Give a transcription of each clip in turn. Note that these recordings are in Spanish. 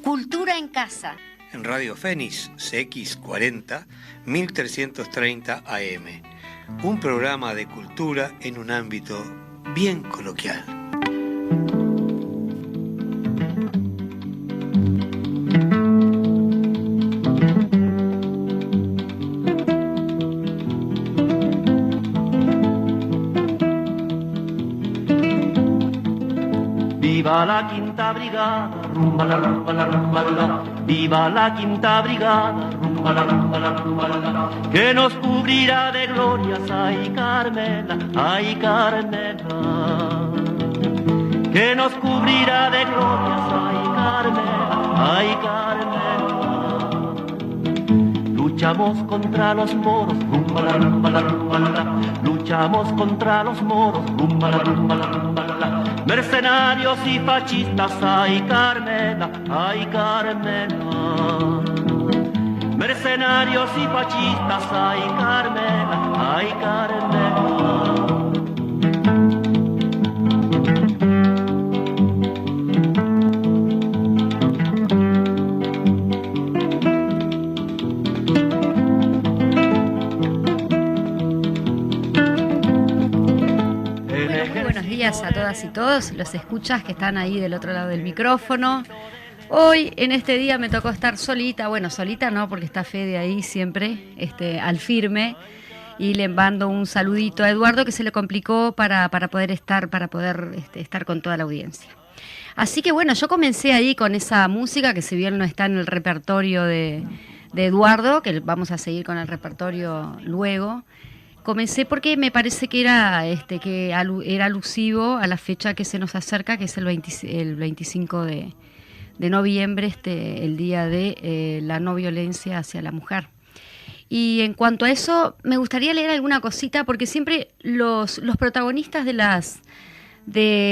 Cultura en Casa. En Radio Fénix CX40 1330 AM. Un programa de cultura en un ámbito bien coloquial. Viva la quinta brigada, rumba la rumba la rumba la. Viva la quinta brigada, rumba la rumba la rumba la. Que nos cubrirá de glorias, ay Carmela, ay Carmela. Que nos cubrirá de glorias, ay Carmela, ay Carmela. Luchamos contra los moros, rumba la rumba la rumba la. Luchamos contra los moros, rumba la rumba la rumba la. Mercenarios y fascistas, ay Carmela, ay Carmela. Mercenarios y fascistas, ay Carmela, ay Carmela. A todas y todos los escuchas que están ahí del otro lado del micrófono. Hoy en este día me tocó estar solita, bueno, solita no, porque está Fede ahí siempre, al firme, y le mando un saludito a Eduardo que se le complicó para poder estar con toda la audiencia. Así que bueno, yo comencé ahí con esa música que si bien no está en el repertorio de Eduardo, que vamos a seguir con el repertorio luego. Comencé porque me parece que era alusivo a la fecha que se nos acerca, que es el 25 de noviembre, el día de la no violencia hacia la mujer. Y en cuanto a eso, me gustaría leer alguna cosita, porque siempre los protagonistas de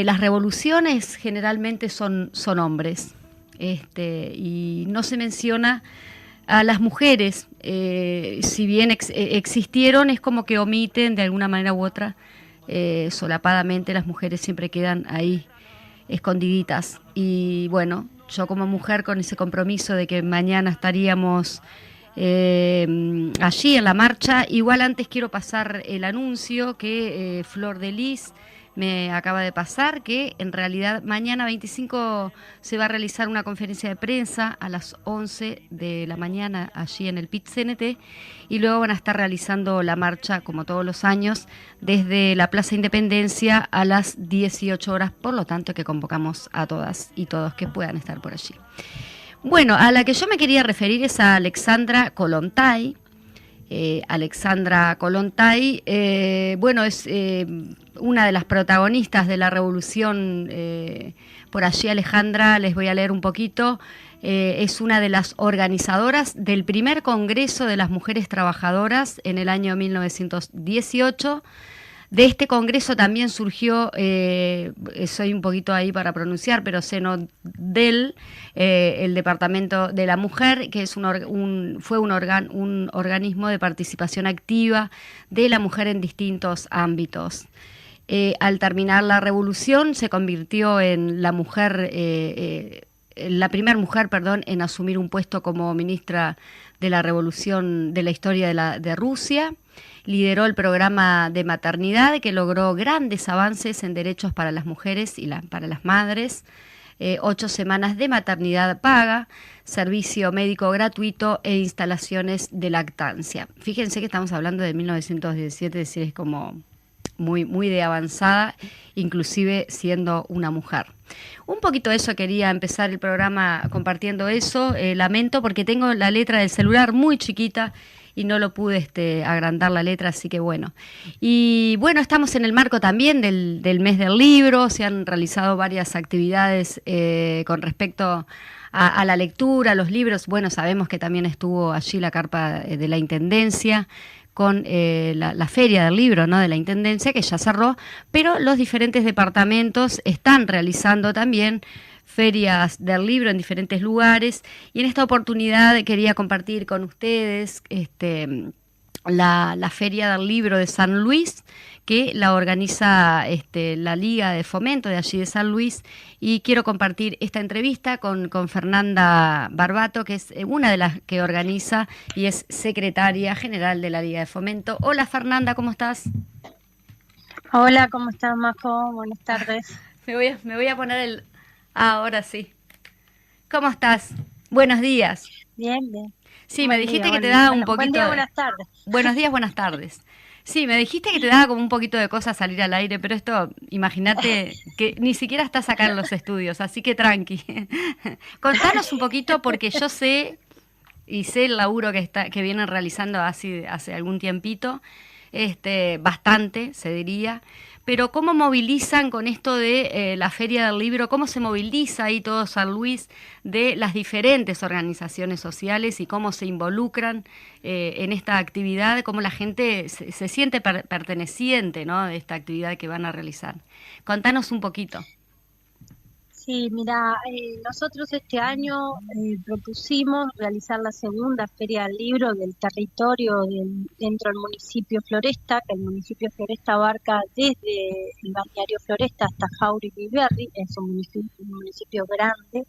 las revoluciones generalmente son hombres, y no se menciona a las mujeres, si bien existieron, es como que omiten de alguna manera u otra, solapadamente las mujeres siempre quedan ahí escondiditas. Y bueno, yo como mujer con ese compromiso de que mañana estaríamos allí en la marcha, igual antes quiero pasar el anuncio que Flor de Lis me acaba de pasar, que en realidad mañana 25 se va a realizar una conferencia de prensa a las 11 de la mañana allí en el PIT-CNT, y luego van a estar realizando la marcha como todos los años desde la Plaza Independencia a las 18 horas, por lo tanto que convocamos a todas y todos que puedan estar por allí. Bueno, a la que yo me quería referir es a Alexandra Kollontai. Alexandra Kollontai, bueno, es una de las protagonistas de la revolución por allí. Alejandra, les voy a leer un poquito, es una de las organizadoras del primer Congreso de las Mujeres Trabajadoras en el año 1918. De este congreso también surgió, soy un poquito ahí para pronunciar, pero Senodel, el Departamento de la Mujer, que es fue un organismo de participación activa de la mujer en distintos ámbitos. Al terminar la revolución se convirtió en la primera mujer, en asumir un puesto como ministra de la revolución de la historia de Rusia. Lideró el programa de maternidad que logró grandes avances en derechos para las mujeres y para las madres, 8 semanas de maternidad paga, servicio médico gratuito e instalaciones de lactancia. Fíjense que estamos hablando de 1917, es decir, es como muy, muy de avanzada, inclusive siendo una mujer. Un poquito eso, quería empezar el programa compartiendo eso. Lamento porque tengo la letra del celular muy chiquita y no lo pude agrandar la letra, así que bueno. Y bueno, estamos en el marco también del mes del libro, se han realizado varias actividades con respecto a la lectura, a los libros. Bueno, sabemos que también estuvo allí la carpa de la Intendencia, con la feria del libro, ¿no?, de la Intendencia, que ya cerró, pero los diferentes departamentos están realizando también ferias del libro en diferentes lugares, y en esta oportunidad quería compartir con ustedes la Feria del Libro de San Luis, que la organiza la Liga de Fomento de allí de San Luis, y quiero compartir esta entrevista con Fernanda Barbato, que es una de las que organiza y es secretaria general de la Liga de Fomento. Hola Fernanda, ¿cómo estás? Hola, ¿cómo estás, Majo? Buenas tardes. Me voy a poner el... ahora sí. ¿Cómo estás? Buenos días. Bien, bien. Sí, Buen me dijiste día, que te daba un poquito... Buen día, buenas tardes. Buenos días, buenas tardes. Sí, me dijiste que te daba como un poquito de cosa salir al aire, pero esto, imagínate que ni siquiera estás acá en los estudios, así que tranqui. Contanos un poquito, porque yo sé, y sé el laburo que vienen realizando hace algún tiempito, bastante, se diría, pero ¿cómo movilizan con esto de la Feria del Libro? ¿Cómo se moviliza ahí todo San Luis de las diferentes organizaciones sociales y cómo se involucran en esta actividad? ¿Cómo la gente se siente perteneciente, ¿no?, de esta actividad que van a realizar? Contanos un poquito. Sí, mira, nosotros este año propusimos realizar la segunda Feria del Libro del territorio dentro del municipio Floresta, que el municipio Floresta abarca desde el balneario Floresta hasta Jauregui y Berry, es un municipio grande.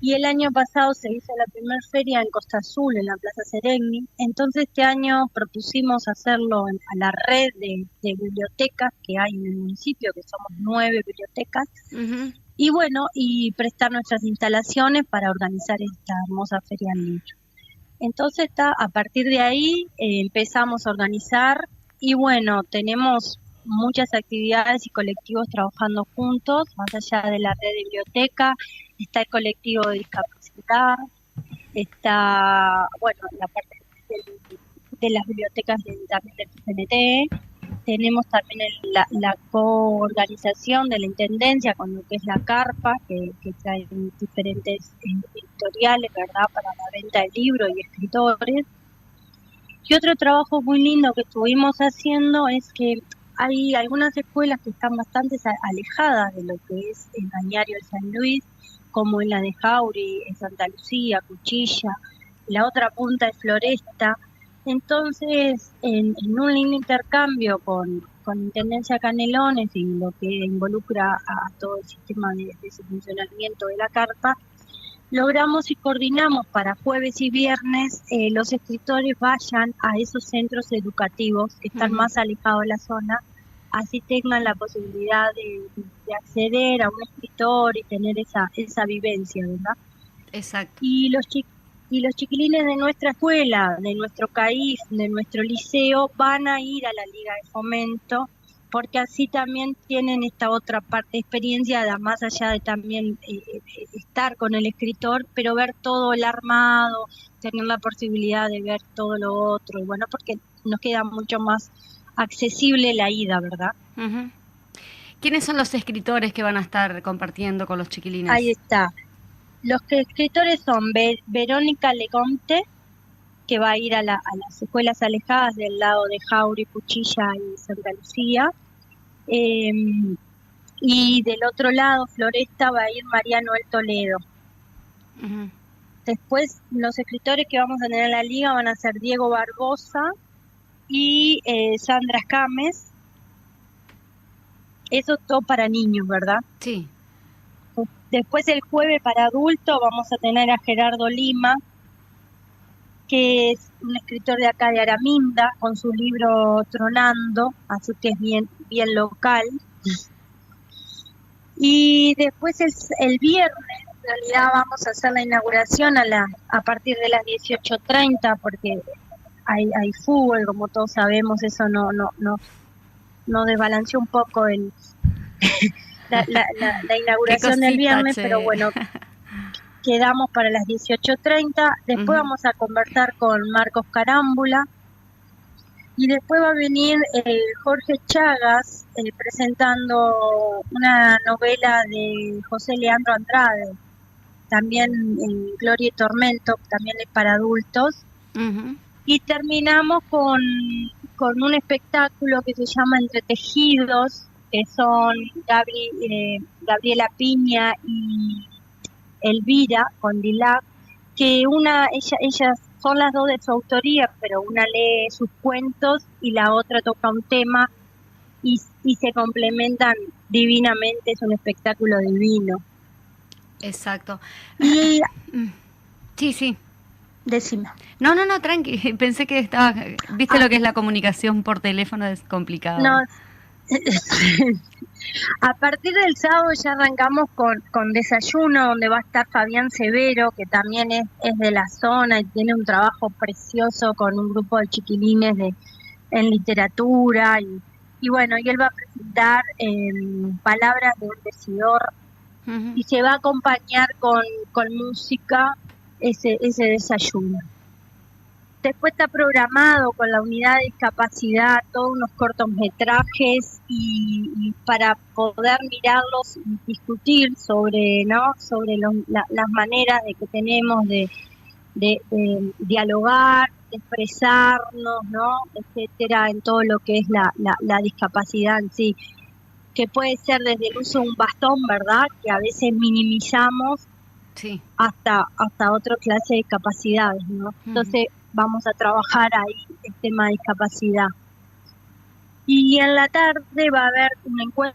Y el año pasado se hizo la primera feria en Costa Azul, en la Plaza Seregni. Entonces este año propusimos hacerlo a la red de bibliotecas que hay en el municipio, que somos 9 bibliotecas. Uh-huh. Y bueno, y prestar nuestras instalaciones para organizar esta hermosa feria del libro. Entonces a partir de ahí empezamos a organizar y bueno, tenemos muchas actividades y colectivos trabajando juntos, más allá de la red de biblioteca, está el colectivo de discapacidad, está, bueno, la parte de las bibliotecas también del CNT. Tenemos también la coorganización de la Intendencia con lo que es la carpa, que trae diferentes editoriales, ¿verdad?, para la venta de libros y escritores. Y otro trabajo muy lindo que estuvimos haciendo es que hay algunas escuelas que están bastante alejadas de lo que es el balneario de San Luis, como en la de Jauri, en Santa Lucía, Cuchilla, la otra punta es Floresta. Entonces, en un lindo intercambio con Intendencia Canelones y lo que involucra a todo el sistema de su funcionamiento de la carpa, logramos y coordinamos para jueves y viernes los escritores vayan a esos centros educativos que están más alejados de la zona, así tengan la posibilidad de acceder a un escritor y tener esa vivencia, ¿verdad? Exacto. Y los chiquilines de nuestra escuela, de nuestro CAIF, de nuestro liceo, van a ir a la Liga de Fomento, porque así también tienen esta otra parte, experiencia, más allá de también estar con el escritor, pero ver todo el armado, tener la posibilidad de ver todo lo otro, y bueno, porque nos queda mucho más accesible la ida, ¿verdad? Uh-huh. ¿Quiénes son los escritores que van a estar compartiendo con los chiquilines? Ahí está. Los escritores son Verónica Lecomte, que va a ir a las escuelas alejadas del lado de Jauri, Cuchilla y Santa Lucía. Y del otro lado, Floresta, va a ir María Noel Toledo. Uh-huh. Después, los escritores que vamos a tener en la liga van a ser Diego Barbosa y Sandra James. Eso todo para niños, ¿verdad? Sí. Después el jueves para adultos vamos a tener a Gerardo Lima, que es un escritor de acá de Araminda, con su libro Tronando, así que es bien local. Y después el viernes, en realidad vamos a hacer la inauguración a partir de las 18:30, porque hay fútbol, como todos sabemos, eso no desbalanceó un poco la inauguración del viernes, pero bueno, quedamos para las 18:30. Después vamos a conversar con Marcos Carámbula y después va a venir Jorge Chagas presentando una novela de José Leandro Andrade, también Gloria y Tormento, también es para adultos. Uh-huh. Y terminamos con un espectáculo que se llama Entretejidos, que son Gabriela Piña y Elvira con Dilac, que ellas son las dos de su autoría, pero una lee sus cuentos y la otra toca un tema y se complementan divinamente, es un espectáculo divino. Exacto. Y Sí, sí. decime. No, tranqui. Pensé que estaba... ¿Viste lo que es la comunicación por teléfono? Es complicado. No, a partir del sábado ya arrancamos con desayuno, donde va a estar Fabián Severo, que también es de la zona y tiene un trabajo precioso con un grupo de chiquilines en literatura. Y bueno, y él va a presentar Palabras de un decidor, y se va a acompañar con música ese desayuno. Después está programado con la unidad de discapacidad todos unos cortometrajes y para poder mirarlos y discutir sobre las maneras de que tenemos de dialogar, de expresarnos, ¿no? etcétera, en todo lo que es la discapacidad en sí, que puede ser desde el uso de un bastón, ¿verdad?, que a veces minimizamos, sí, hasta otra clase de discapacidades, ¿no? Entonces vamos a trabajar ahí el tema de discapacidad. Y en la tarde va a haber un encuentro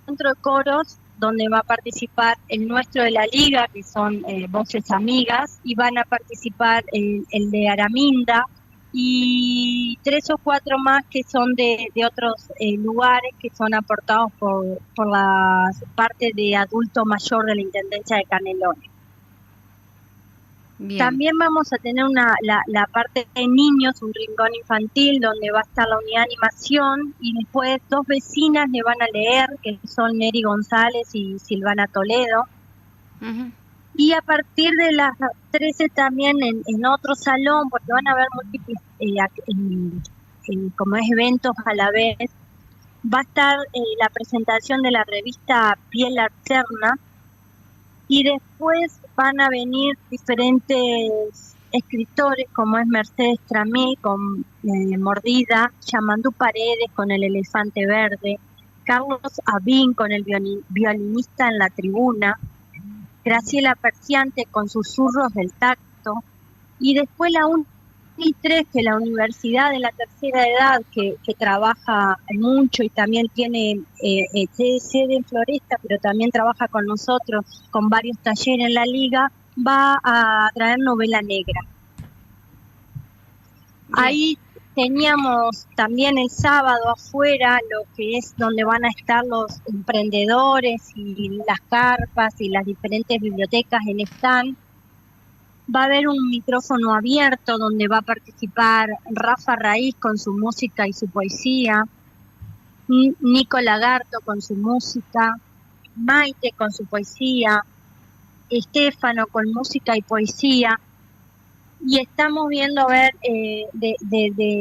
de coros donde va a participar el nuestro de la liga, que son Voces Amigas, y van a participar el de Araminda, y 3 o 4 más que son de otros lugares que son aportados por la parte de adulto mayor de la Intendencia de Canelones. bien. También vamos a tener la parte de niños, un rincón infantil donde va a estar la unidad de animación, y después 2 vecinas le van a leer, que son Neri González y Silvana Toledo. Y a partir de las 13 también en otro salón, porque van a haber múltiples como es eventos a la vez, va a estar la presentación de la revista Piel Alterna, y después van a venir diferentes escritores como es Mercedes Tramé con Mordida, Yamandú Paredes con El Elefante Verde, Carlos Abín con El violinista en la tribuna, Graciela Perciante con Susurros del Tacto, y después la 1 y 3, que la Universidad de la Tercera Edad, que trabaja mucho y también tiene sede en Floresta, pero también trabaja con nosotros, con varios talleres en la liga, va a traer novela negra. Bien. Ahí teníamos también el sábado afuera lo que es donde van a estar los emprendedores y las carpas y las diferentes bibliotecas en stand. Va a haber un micrófono abierto donde va a participar Rafa Raíz con su música y su poesía, Nico Lagarto con su música, Maite con su poesía, Estefano con música y poesía. Y estamos viendo, a ver,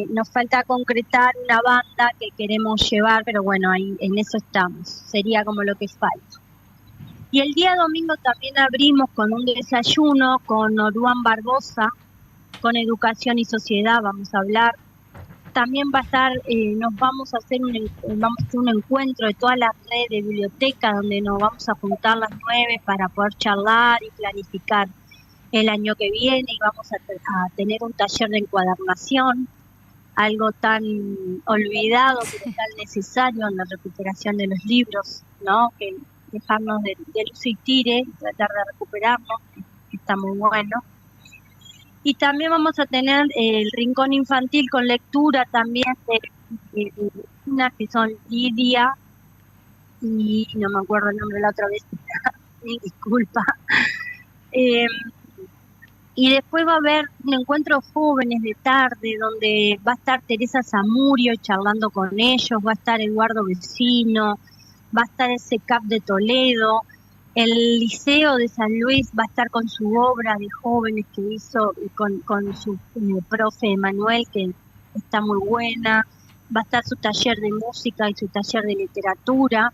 nos falta concretar una banda que queremos llevar, pero bueno, ahí en eso estamos. Sería como lo que falta. Y el día domingo también abrimos con un desayuno con Oruán Barbosa, con Educación y Sociedad vamos a hablar. También va a estar, vamos a hacer un encuentro de todas las redes de biblioteca, donde nos vamos a juntar las 9 para poder charlar y planificar el año que viene, y vamos a tener un taller de encuadernación, algo tan olvidado pero tan necesario en la recuperación de los libros, ¿no? Que dejarnos del uso y tire, tratar de recuperarnos, que está muy bueno. Y también vamos a tener el rincón infantil con lectura también de unas que son Lidia y no me acuerdo el nombre la otra vez, disculpa. Y después va a haber un encuentro jóvenes de tarde donde va a estar Teresa Zamurio charlando con ellos, va a estar Eduardo Vecino, va a estar el CECAP de Toledo, el Liceo de San Luis va a estar con su obra de jóvenes que hizo con su profe Emanuel, que está muy buena, va a estar su taller de música y su taller de literatura.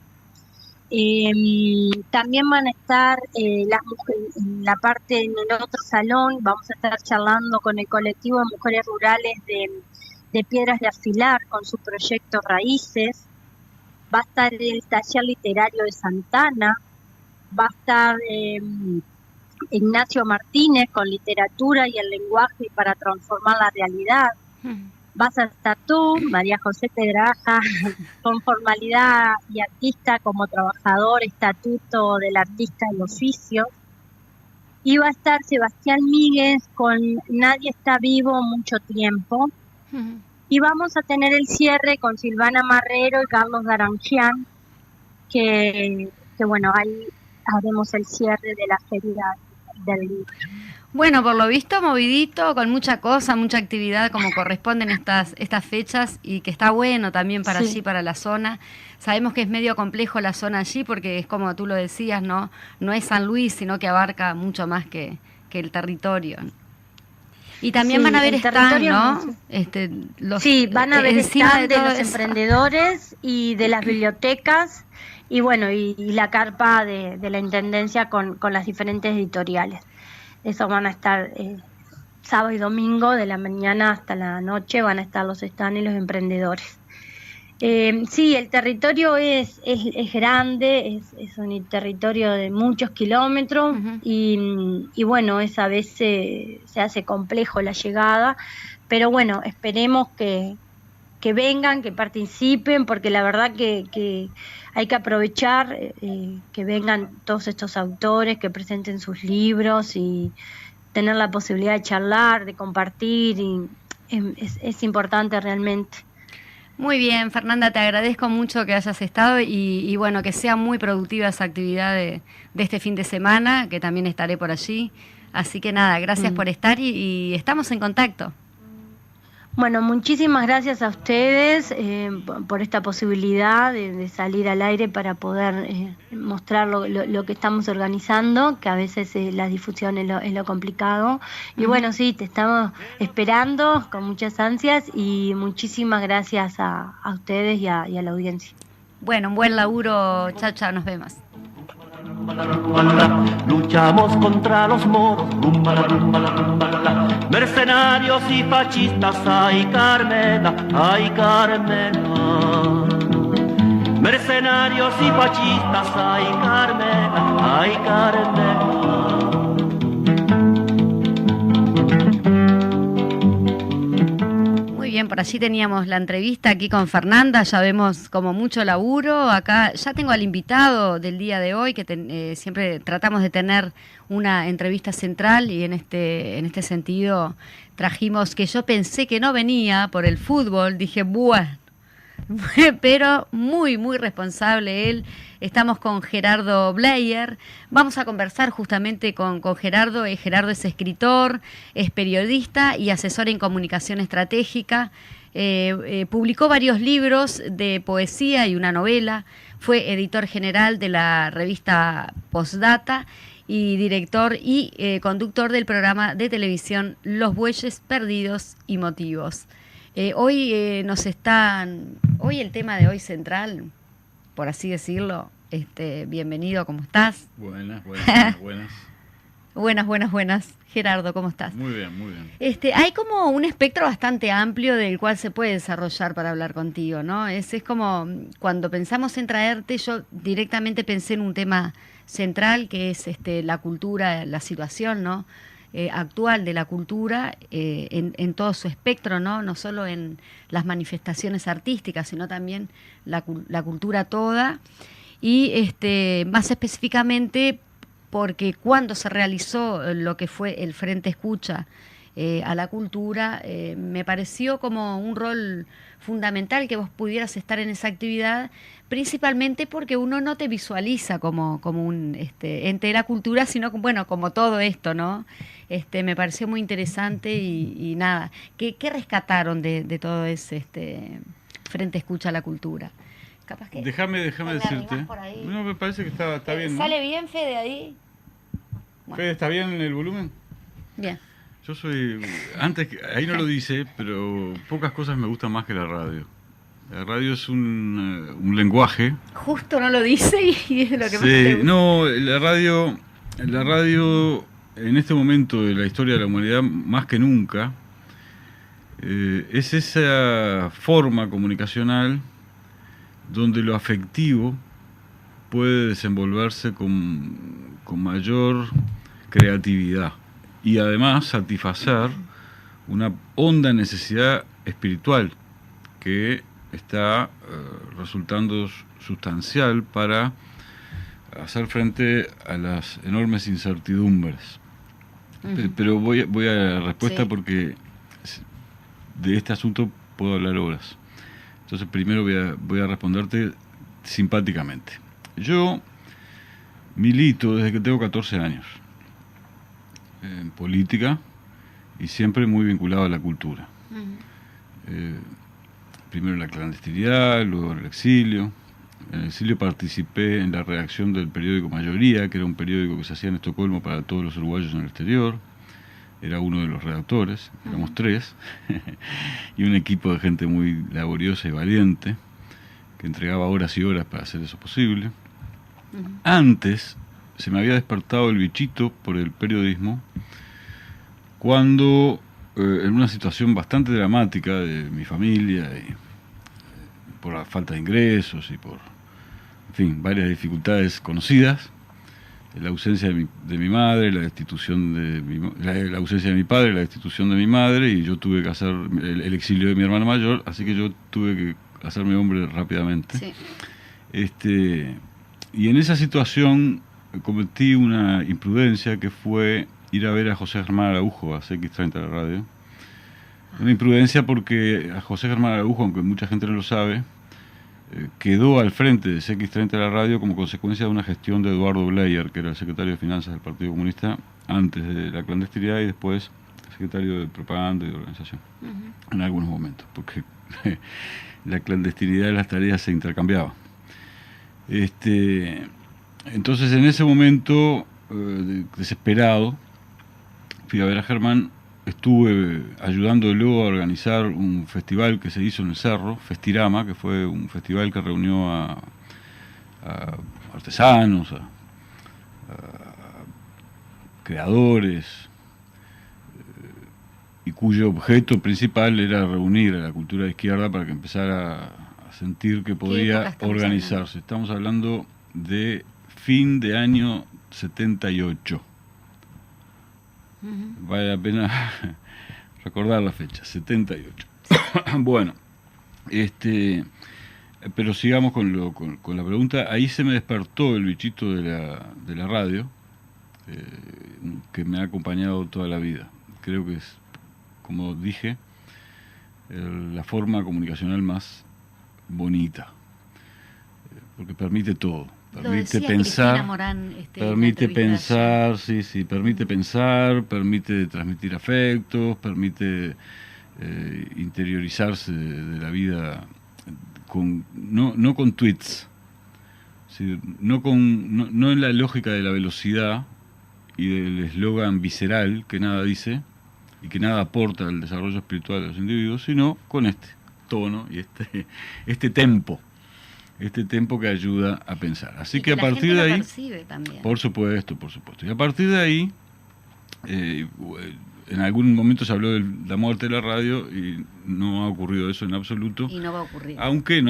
También van a estar las mujeres en la parte, en el otro salón, vamos a estar charlando con el colectivo de mujeres rurales de Piedras de Afilar con su proyecto Raíces. Va a estar el taller literario de Santana, va a estar Ignacio Martínez con literatura y el lenguaje para transformar la realidad. Vas a estar tú, María José Tegraja, con formalidad y artista como trabajador, estatuto del artista y oficio. Y va a estar Sebastián Míguez con Nadie está vivo mucho tiempo. Y vamos a tener el cierre con Silvana Marrero y Carlos Darangian, que bueno, ahí haremos el cierre de la feria del libro. Bueno, por lo visto, movidito, con mucha cosa, mucha actividad, como corresponden estas fechas, y que está bueno también para allí, para la zona. Sabemos que es medio complejo la zona allí, porque es como tú lo decías, no es San Luis, sino que abarca mucho más que el territorio. Y también van a haber stand, ¿no? Van a haber stand de los emprendedores y de las bibliotecas, y bueno, y la carpa de la Intendencia con las diferentes editoriales. Eso van a estar sábado y domingo, de la mañana hasta la noche, van a estar los stands y los emprendedores. Sí, el territorio es grande, es un territorio de muchos kilómetros, y bueno, esa vez se hace complejo la llegada, pero bueno, esperemos que vengan, que participen, porque la verdad que hay que aprovechar que vengan todos estos autores, que presenten sus libros y tener la posibilidad de charlar, de compartir, y es importante realmente. Muy bien, Fernanda, te agradezco mucho que hayas estado y bueno, que sea muy productiva esa actividad de este fin de semana, que también estaré por allí. Así que nada, gracias por estar y estamos en contacto. Bueno, muchísimas gracias a ustedes por esta posibilidad de salir al aire para poder mostrar lo que estamos organizando, que a veces la difusión es lo complicado. Y bueno, sí, te estamos esperando con muchas ansias, y muchísimas gracias a ustedes y a la audiencia. Bueno, un buen laburo, chao, nos vemos. Luchamos contra los moros, mercenarios y fascistas, ay Carmena, ay Carmena. Mercenarios y fascistas, ay Carmena, ay Carmena. Muy bien, por allí teníamos la entrevista aquí con Fernanda, ya vemos como mucho laburo. Acá ya tengo al invitado del día de hoy, que siempre tratamos de tener una entrevista central, y en este sentido trajimos, que yo pensé que no venía por el fútbol, dije, bueno, pero muy, muy responsable él. Estamos con Gerardo Bleier. Vamos a conversar justamente con Gerardo. Gerardo es escritor, es periodista y asesor en comunicación estratégica. Publicó varios libros de poesía y una novela. Fue editor general de la revista Postdata y director y conductor del programa de televisión Los Bueyes Perdidos y Motivos. Hoy hoy el tema de hoy central, por así decirlo. Bienvenido, ¿cómo estás? Buenas. Buenas. Gerardo, ¿cómo estás? Muy bien. Hay como un espectro bastante amplio del cual se puede desarrollar para hablar contigo, ¿no? Es como cuando pensamos en traerte, yo directamente pensé en un tema central, que es la cultura, la situación, ¿no? Actual de la cultura en todo su espectro, no solo en las manifestaciones artísticas, sino también la cultura toda, y más específicamente porque cuando se realizó lo que fue el Frente Escucha a la cultura, me pareció como un rol fundamental que vos pudieras estar en esa actividad, principalmente porque uno no te visualiza como un ente de la cultura, sino como todo esto, ¿no? Me pareció muy interesante y nada. ¿Qué rescataron de todo ese Frente Escucha a la cultura? Capaz que déjame decirte. No, me parece que está bien, ¿no? ¿Sale bien, Fede, ahí? Bueno. Fede, ¿está bien el volumen? Bien. Yo soy, ahí no lo dice, pero pocas cosas me gustan más que la radio. La radio es un lenguaje. Justo no lo dice y es lo que más te gusta. No, la radio en este momento de la historia de la humanidad, más que nunca, es esa forma comunicacional donde lo afectivo puede desenvolverse con mayor creatividad y además satisfacer una honda necesidad espiritual que está resultando sustancial para hacer frente a las enormes incertidumbres. Pero voy a la respuesta porque de este asunto puedo hablar horas. Entonces primero voy a responderte simpáticamente. Yo milito desde que tengo 14 años en política y siempre muy vinculado a la cultura. Primero en la clandestinidad, luego en el exilio. En el exilio participé en la redacción del periódico Mayoría, que era un periódico que se hacía en Estocolmo para todos los uruguayos en el exterior. Era uno de los redactores, éramos 3, y un equipo de gente muy laboriosa y valiente, que entregaba horas y horas para hacer eso posible. Antes se me había despertado el bichito por el periodismo, cuando en una situación bastante dramática de mi familia, y por la falta de ingresos y por, en fin, varias dificultades conocidas, la ausencia de mi madre, la destitución de la ausencia de mi padre, la destitución de mi madre, y yo tuve que hacer el exilio de mi hermano mayor, así que yo tuve que hacerme hombre rápidamente. Sí. Y en esa situación cometí una imprudencia que fue ir a ver a José Germán Araujo, a CX30 la radio. Una imprudencia porque a José Germán Araujo, aunque mucha gente no lo sabe, quedó al frente de CX30 la radio como consecuencia de una gestión de Eduardo Bleyer, que era el secretario de Finanzas del Partido Comunista antes de la clandestinidad y después secretario de Propaganda y de Organización, en algunos momentos, porque la clandestinidad de las tareas se intercambiaba. Entonces en ese momento, desesperado, fui a ver a Germán. Estuve ayudándolo a organizar un festival que se hizo en el Cerro, Festirama, que fue un festival que reunió a artesanos, a creadores, y cuyo objeto principal era reunir a la cultura de izquierda para que empezara a sentir que podía organizarse. Estamos hablando de fin de año 78. Vale la pena recordar la fecha, 78. Bueno, pero sigamos con la pregunta. Ahí se me despertó el bichito de la radio, que me ha acompañado toda la vida. Creo que es, como dije, la forma comunicacional más bonita, porque permite todo. Permite pensar, Morán, permite pensar, permite pensar, permite transmitir afectos, permite interiorizarse de la vida no con tweets, no en la lógica de la velocidad y del eslogan visceral que nada dice y que nada aporta al desarrollo espiritual de los individuos, sino con este tono y este tempo. Este tempo que ayuda a pensar. Así que a partir de ahí, por supuesto. Y a partir de ahí, en algún momento se habló de la muerte de la radio y no ha ocurrido eso en absoluto. Y no va a ocurrir.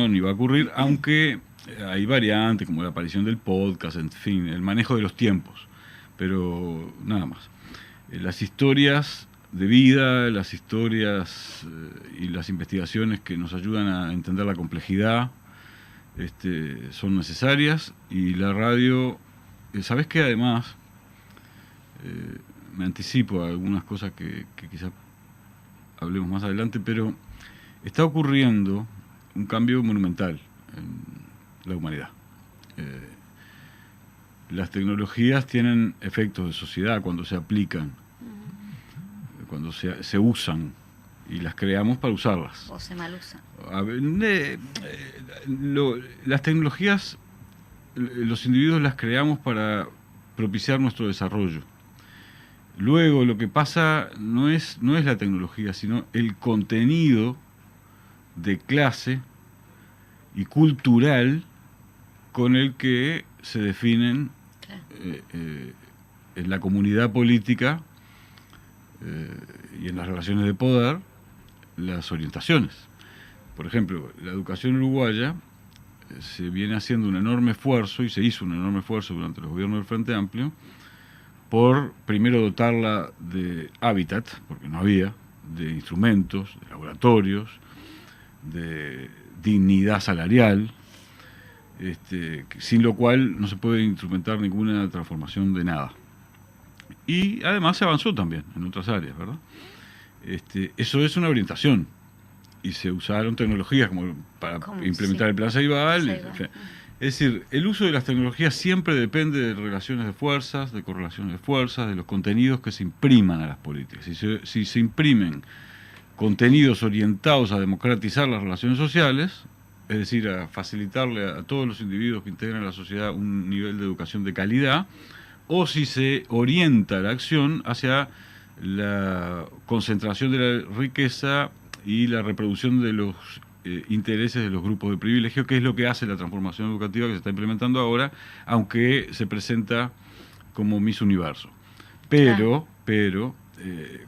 Ni va a ocurrir, aunque hay variantes como la aparición del podcast, en fin, el manejo de los tiempos. Pero nada más. Las historias de vida, las historias y las investigaciones que nos ayudan a entender la complejidad son necesarias, y la radio, ¿sabes qué? Además, me anticipo a algunas cosas que quizás hablemos más adelante, pero está ocurriendo un cambio monumental en la humanidad. Las tecnologías tienen efectos de sociedad cuando se aplican, cuando se usan, y las creamos para usarlas. O se mal usan. Las tecnologías, los individuos las creamos para propiciar nuestro desarrollo. Luego lo que pasa no es la tecnología, sino el contenido de clase y cultural con el que se definen en la comunidad política y en las relaciones de poder las orientaciones. Por ejemplo, la educación uruguaya se viene haciendo un enorme esfuerzo, y se hizo un enorme esfuerzo durante los gobiernos del Frente Amplio, por primero dotarla de hábitat, porque no había, de instrumentos, de laboratorios, de dignidad salarial, sin lo cual no se puede instrumentar ninguna transformación de nada. Y además se avanzó también en otras áreas, ¿verdad? Eso es una orientación. Y se usaron tecnologías como para implementar el plan Ceibal. Es decir, el uso de las tecnologías siempre depende de relaciones de fuerzas, de correlaciones de fuerzas, de los contenidos que se impriman a las políticas. Si se imprimen contenidos orientados a democratizar las relaciones sociales, es decir, a facilitarle a todos los individuos que integran la sociedad un nivel de educación de calidad, o si se orienta la acción hacia la concentración de la riqueza y la reproducción de los intereses de los grupos de privilegio, que es lo que hace la transformación educativa que se está implementando ahora, aunque se presenta como Miss Universo. Pero,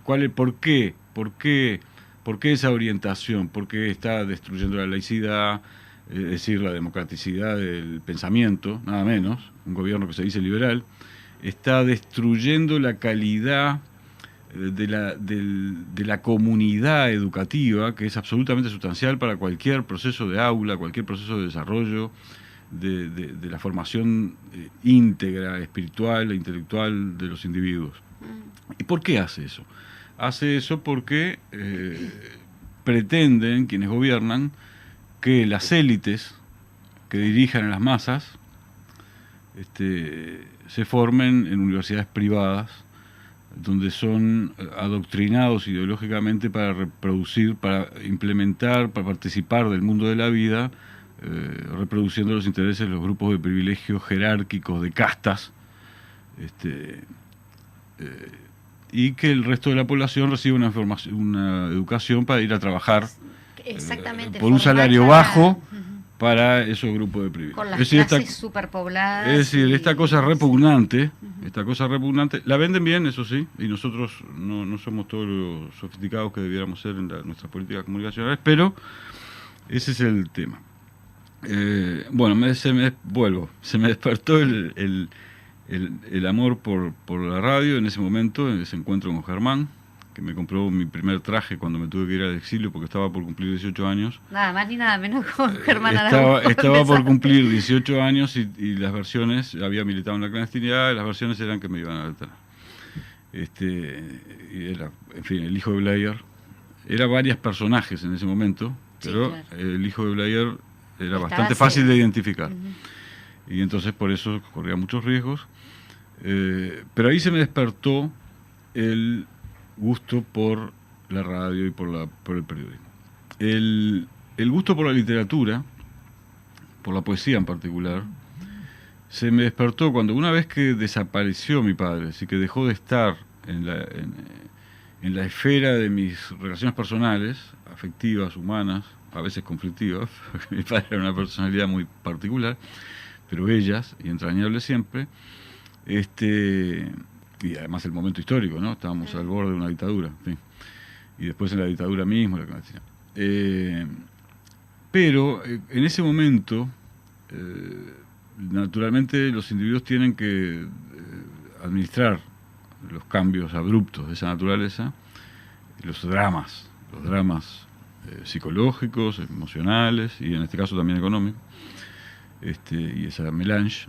¿por qué esa orientación? ¿Por qué está destruyendo la laicidad, es decir, la democraticidad del pensamiento, nada menos, un gobierno que se dice liberal? Está destruyendo la calidad de la comunidad educativa, que es absolutamente sustancial para cualquier proceso de aula, cualquier proceso de desarrollo, de la formación íntegra, espiritual e intelectual de los individuos. ¿Y por qué hace eso? Hace eso porque pretenden quienes gobiernan que las élites que dirijan a las masas se formen en universidades privadas, donde son adoctrinados ideológicamente para reproducir, para implementar, para participar del mundo de la vida, reproduciendo los intereses de los grupos de privilegios jerárquicos, de castas, y que el resto de la población reciba una educación para ir a trabajar por un salario bajo para esos grupos de privilegios. Con las clases superpobladas. Es decir, esta cosa repugnante, la venden bien, eso sí, y nosotros no somos todos los sofisticados que debiéramos ser en nuestras políticas comunicacionales, pero ese es el tema. Se me despertó el amor por la radio en ese momento, en ese encuentro con Germán, que me compró mi primer traje cuando me tuve que ir al exilio porque estaba por cumplir 18 años. Nada más ni nada menos con Germán Estaba por cumplir 18 años y las versiones, había militado en la clandestinidad, y las versiones eran que me iban a detener. Y era, en fin, el hijo de Blair. Era varios personajes en ese momento, pero sí, claro, el hijo de Blair era bastante fácil de identificar. Y entonces por eso corría muchos riesgos. Pero ahí se me despertó el gusto por la radio y por el periodismo. El gusto por la literatura, por la poesía en particular, se me despertó cuando una vez que desapareció mi padre, así que dejó de estar en la esfera de mis relaciones personales, afectivas, humanas, a veces conflictivas, porque mi padre era una personalidad muy particular, pero bellas y entrañables siempre, y además el momento histórico, ¿no? Estábamos al borde de una dictadura, ¿sí? Y después en la dictadura misma, la clandestina. Pero en ese momento, naturalmente los individuos tienen que administrar los cambios abruptos de esa naturaleza, los dramas psicológicos, emocionales y en este caso también económicos, y esa melange.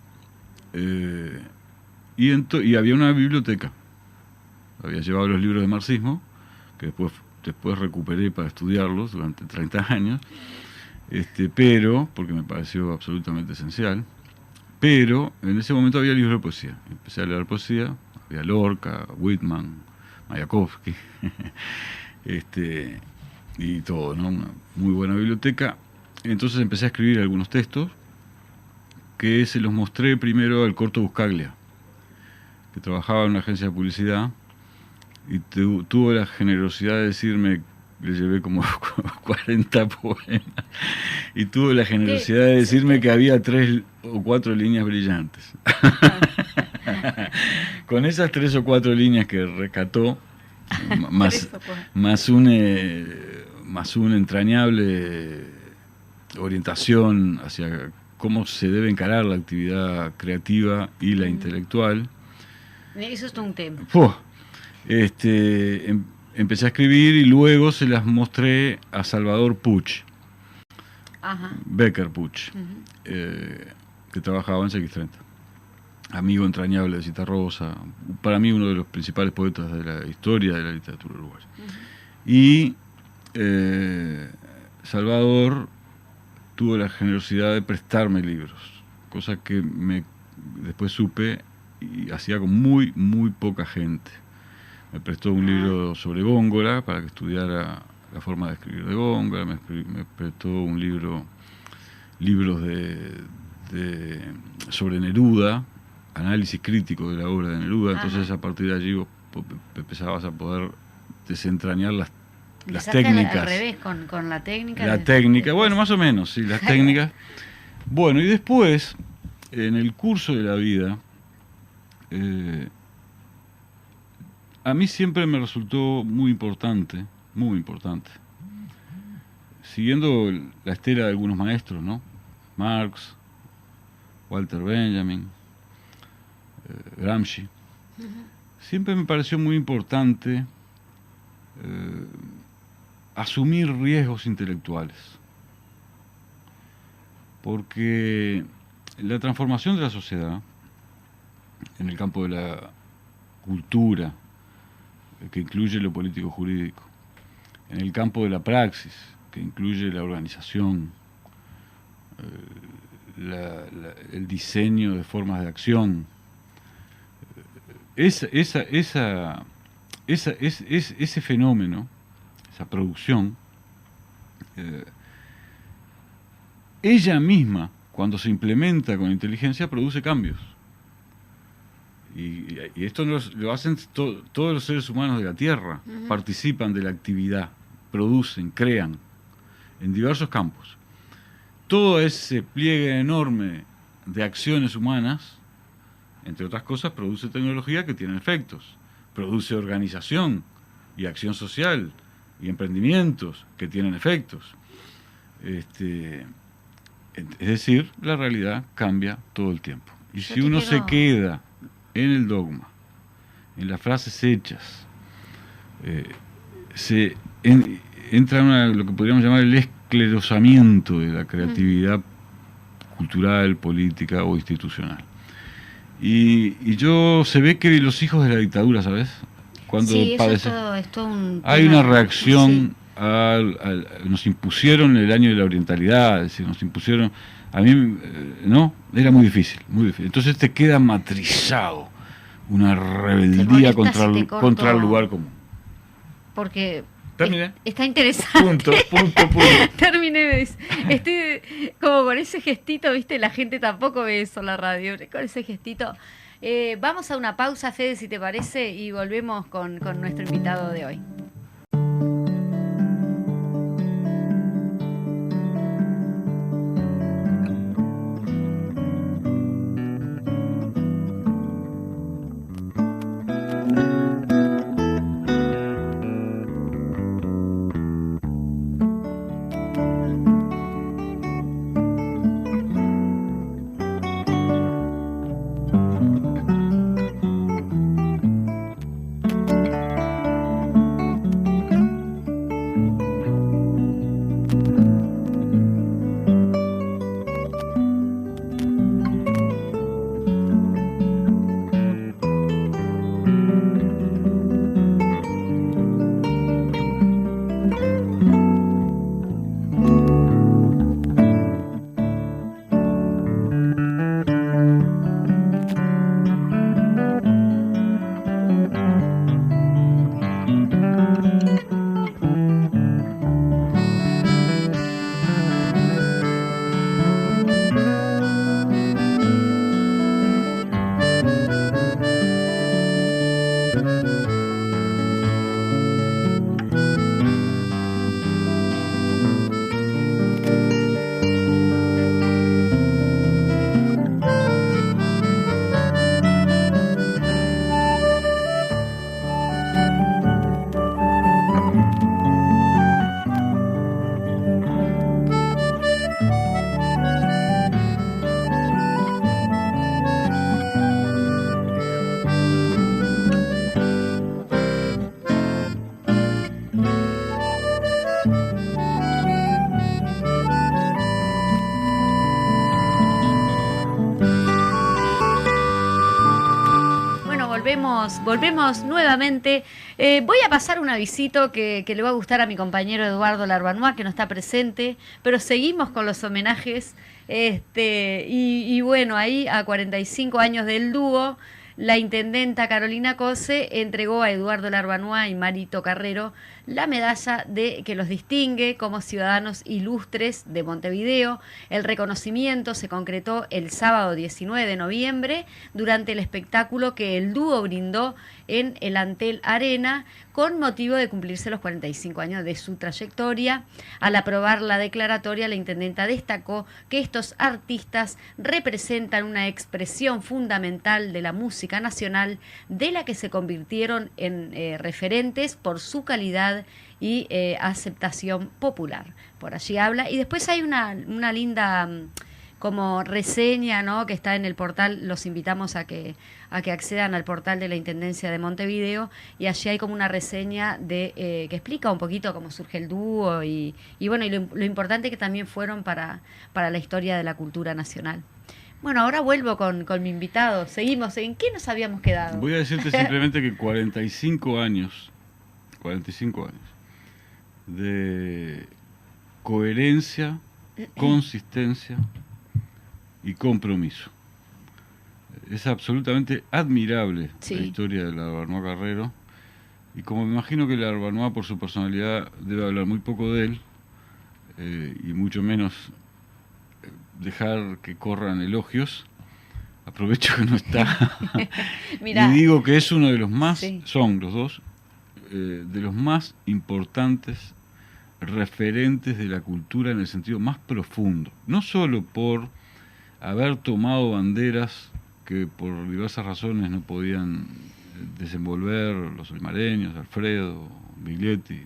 Y había una biblioteca. Había llevado los libros de marxismo, que después recuperé para estudiarlos durante 30 años, pero, porque me pareció absolutamente esencial, pero en ese momento había libros de poesía. Empecé a leer poesía, había Lorca, Whitman, Mayakovsky, y todo, ¿no? Una muy buena biblioteca. Entonces empecé a escribir algunos textos que se los mostré primero al Corto Buscaglia, que trabajaba en una agencia de publicidad, y tuvo la generosidad de decirme, le llevé como 40 poemas, y tuvo la generosidad de decirme que había 3 o 4 líneas brillantes. Con esas 3 o 4 líneas que rescató, más una entrañable orientación hacia cómo se debe encarar la actividad creativa y la intelectual, Eso es todo un tema. Empecé a escribir y luego se las mostré a Salvador Puch, Becker Puch, que trabajaba en CX30. Amigo entrañable de Citarrosa, para mí uno de los principales poetas de la historia de la literatura uruguaya. Y Salvador tuvo la generosidad de prestarme libros, cosa que después supe y hacía con muy, muy poca gente. Me prestó un libro sobre Góngora para que estudiara la forma de escribir de Góngora, me prestó libros sobre Neruda, análisis crítico de la obra de Neruda. Entonces a partir de allí vos empezabas a poder desentrañar las técnicas. Al revés, con la técnica. La técnica, bueno, más o menos, sí, las técnicas. Bueno, y después, en el curso de la vida, a mí siempre me resultó muy importante, siguiendo la estela de algunos maestros, ¿no? Marx, Walter Benjamin, Gramsci. Siempre me pareció muy importante asumir riesgos intelectuales, porque la transformación de la sociedad en el campo de la cultura, que incluye lo político-jurídico, en el campo de la praxis, que incluye la organización, el diseño de formas de acción, ese fenómeno, esa producción, ella misma, cuando se implementa con inteligencia, produce cambios. Y esto lo hacen todos los seres humanos de la Tierra, participan de la actividad, producen, crean, en diversos campos. Todo ese pliegue enorme de acciones humanas, entre otras cosas, produce tecnología que tiene efectos, produce organización y acción social y emprendimientos que tienen efectos. Es decir, la realidad cambia todo el tiempo. Y si uno se queda en el dogma, en las frases hechas, entra lo que podríamos llamar el esclerosamiento de la creatividad cultural, política o institucional. Y se ve que los hijos de la dictadura, ¿sabes? Cuando es todo un hay tema, una reacción nos impusieron el año de la orientalidad, es decir, nos impusieron, a mí no, era muy difícil. Entonces te queda matrizado una rebeldía contra el lugar común. Porque terminé. Está interesante. Punto. Terminé. Estoy como con ese gestito, ¿viste? La gente tampoco ve eso en la radio. Con ese gestito. Vamos a una pausa, Fede, si te parece, y volvemos con nuestro invitado de hoy. volvemos nuevamente. Voy a pasar un avisito que le va a gustar a mi compañero Eduardo Larbanois, que no está presente, pero seguimos con los homenajes. Y bueno, ahí a 45 años del dúo, la intendenta Carolina Cose entregó a Eduardo Larbanois y Marito Carrero la medalla que los distingue como ciudadanos ilustres de Montevideo. El reconocimiento se concretó el sábado 19 de noviembre durante el espectáculo que el dúo brindó en el Antel Arena con motivo de cumplirse los 45 años de su trayectoria. Al aprobar la declaratoria, la intendenta destacó que estos artistas representan una expresión fundamental de la música nacional, de la que se convirtieron en referentes por su calidad y aceptación popular. Por allí habla. Y después hay una linda como reseña, ¿no?, que está en el portal. Los invitamos a que accedan al portal de la Intendencia de Montevideo, y allí hay como una reseña que explica un poquito cómo surge el dúo y bueno, y lo importante que también fueron para la historia de la cultura nacional. Bueno, ahora vuelvo con mi invitado. Seguimos. ¿En qué nos habíamos quedado? Voy a decirte simplemente que 45 años de coherencia, consistencia y compromiso. Es absolutamente admirable la historia de Larbanois Carrero, y como me imagino que Larbanois, por su personalidad, debe hablar muy poco de él, y mucho menos dejar que corran elogios, aprovecho que no está y digo que es uno de los más, son los dos, de los más importantes referentes de la cultura en el sentido más profundo, no solo por haber tomado banderas que por diversas razones no podían desenvolver los olimareños, Alfredo, Biglietti,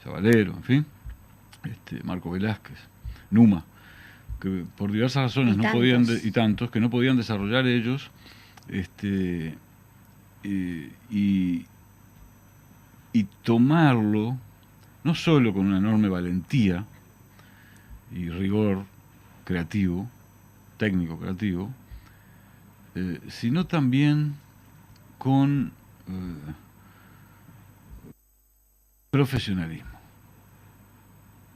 Zavalero, en fin, Marco Velázquez, Numa, que por diversas razones no podían, y tantos que no podían desarrollar ellos, y tomarlo no solo con una enorme valentía y rigor creativo, técnico creativo, sino también con profesionalismo.